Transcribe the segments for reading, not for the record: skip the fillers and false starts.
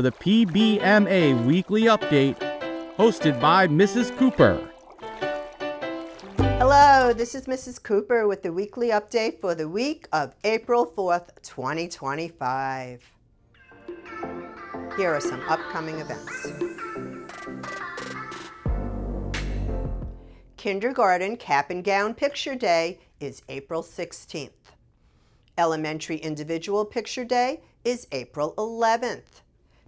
for the PBMA Weekly Update, hosted by Mrs. Cooper. Hello, this is Mrs. Cooper with the weekly update for the week of April 4th, 2025. Here are some upcoming events. Kindergarten Cap and Gown Picture Day is April 16th. Elementary Individual Picture Day is April 11th.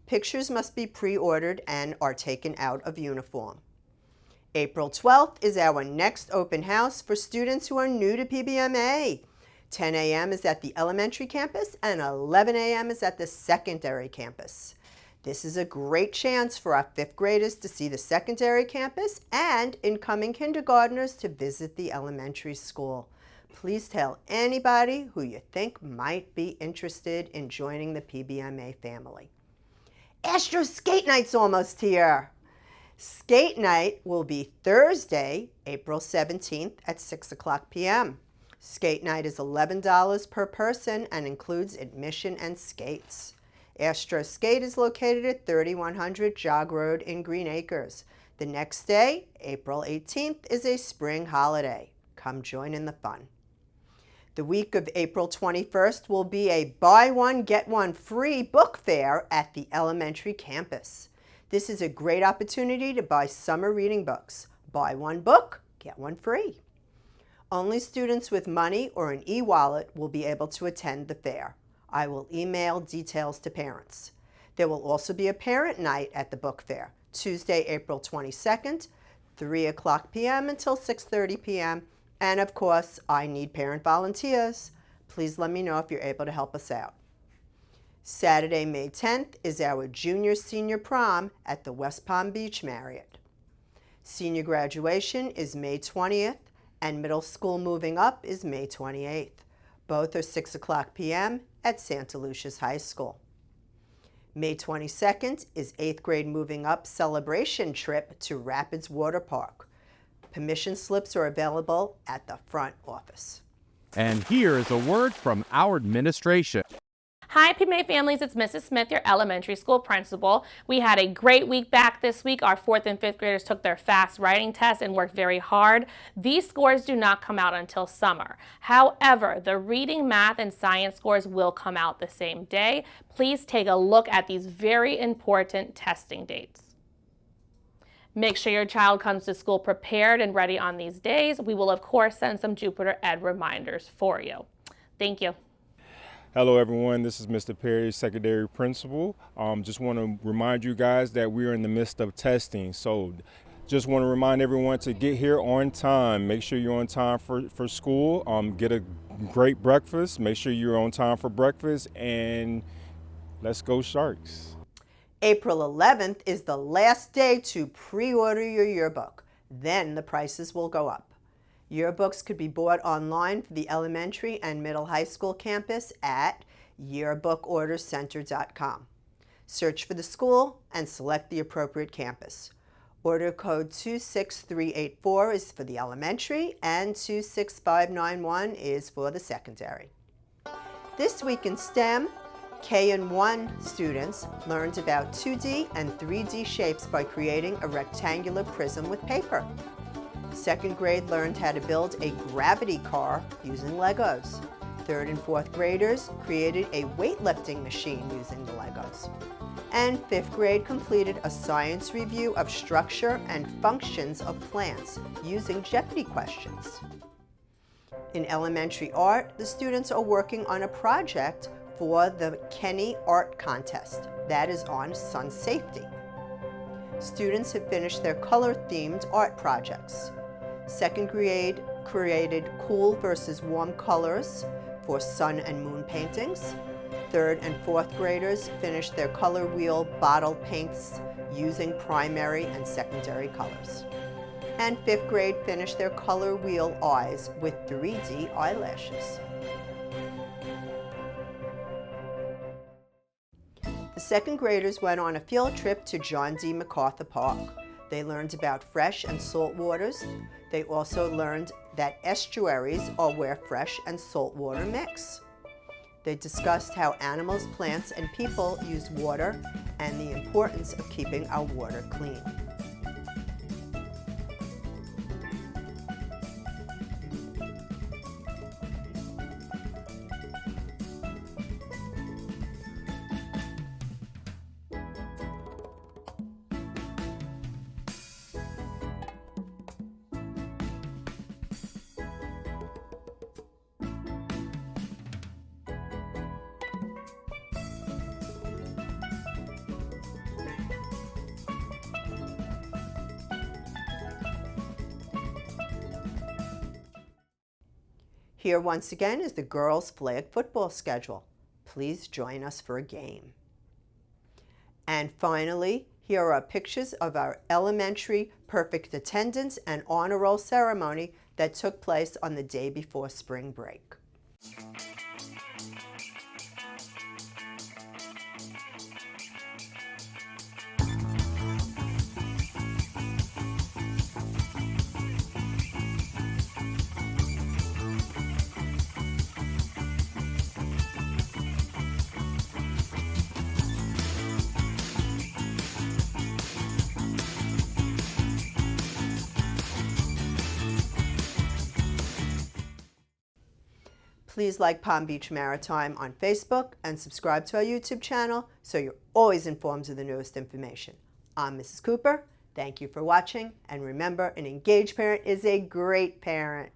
Pictures must be pre-ordered and are taken out of uniform. April 12th is our next open house for students who are new to PBMA. 10 a.m. is at the elementary campus and 11 a.m. is at the secondary campus. This is a great chance for our 5th graders to see the secondary campus and incoming kindergartners to visit the elementary school. Please tell anybody who you think might be interested in joining the PBMA family. Astro Skate Night's almost here. Skate Night will be Thursday, April 17th at 6 o'clock p.m. Skate Night is $11 per person and includes admission and skates. Astro Skate is located at 3100 Jog Rd in Greenacres. The next day, April 18th, is a spring holiday. Come join in the fun. The week of April 21st will be a buy one, get one free book fair at the elementary campus. This is a great opportunity to buy summer reading books. Buy one book, get one free. Only students with money or an e-wallet will be able to attend the fair. I will email details to parents. There will also be a parent night at the book fair, Tuesday, April 22nd, 3 o'clock p.m. until 6:30 p.m. And of course, I need parent volunteers. Please let me know if you're able to help us out. Saturday, May 10th is our junior-senior prom at the West Palm Beach Marriott. Senior graduation is May 20th, and middle school moving up is May 28th. Both are 6 o'clock p.m. at Santa Lucia's High School. May 22nd is 8th grade moving up celebration trip to Rapids Water Park. Permission slips are available at the front office. And here is a word from our administration. Hi PBMA families, it's Mrs. Smith, your elementary school principal. We had a great week back this week. Our 4th and 5th graders took their fast writing test and worked very hard. These scores do not come out until summer. However, the reading, math, and science scores will come out the same day. Please take a look at these very important testing dates. Make sure your child comes to school prepared and ready on these days. We will, of course, send some Jupiter Ed reminders for you. Thank you. Hello everyone, this is Mr. Perry, Secondary Principal. Just want to remind you guys that we are in the midst of testing. So just want to remind everyone to get here on time. Make sure you're on time for school. Get a great breakfast. Make sure you're on time for breakfast, and let's go Sharks. April 11th is the last day to pre-order your yearbook. Then the prices will go up. Yearbooks could be bought online for the elementary and middle high school campus at yearbookordercenter.com. Search for the school and select the appropriate campus. Order code 26384 is for the elementary and 26591 is for the secondary. This week in STEM, K and 1 students learned about 2D and 3D shapes by creating a rectangular prism with paper. 2nd grade learned how to build a gravity car using Legos. 3rd and 4th graders created a weightlifting machine using the Legos. And 5th grade completed a science review of structure and functions of plants using Jeopardy questions. In elementary art, the students are working on a project for the Kenny Art Contest that is on sun safety. Students have finished their color-themed art projects. 2nd grade created cool versus warm colors for sun and moon paintings. 3rd and 4th graders finished their color wheel bottle paints using primary and secondary colors. And 5th grade finished their color wheel eyes with 3D eyelashes. The 2nd graders went on a field trip to D MacArthur Park. They learned about fresh and salt waters. They also learned that estuaries are where fresh and salt water mix. They discussed how animals, plants, and people use water and the importance of keeping our water clean. Here once again is the girls' flag football schedule. Please join us for a game. And finally, here are pictures of our elementary perfect attendance and honor roll ceremony that took place on the day before spring break. Please like Palm Beach Maritime on Facebook and subscribe to our YouTube channel so you're always informed of the newest information. I'm Mrs. Cooper. Thank you for watching, and remember, an engaged parent is a great parent.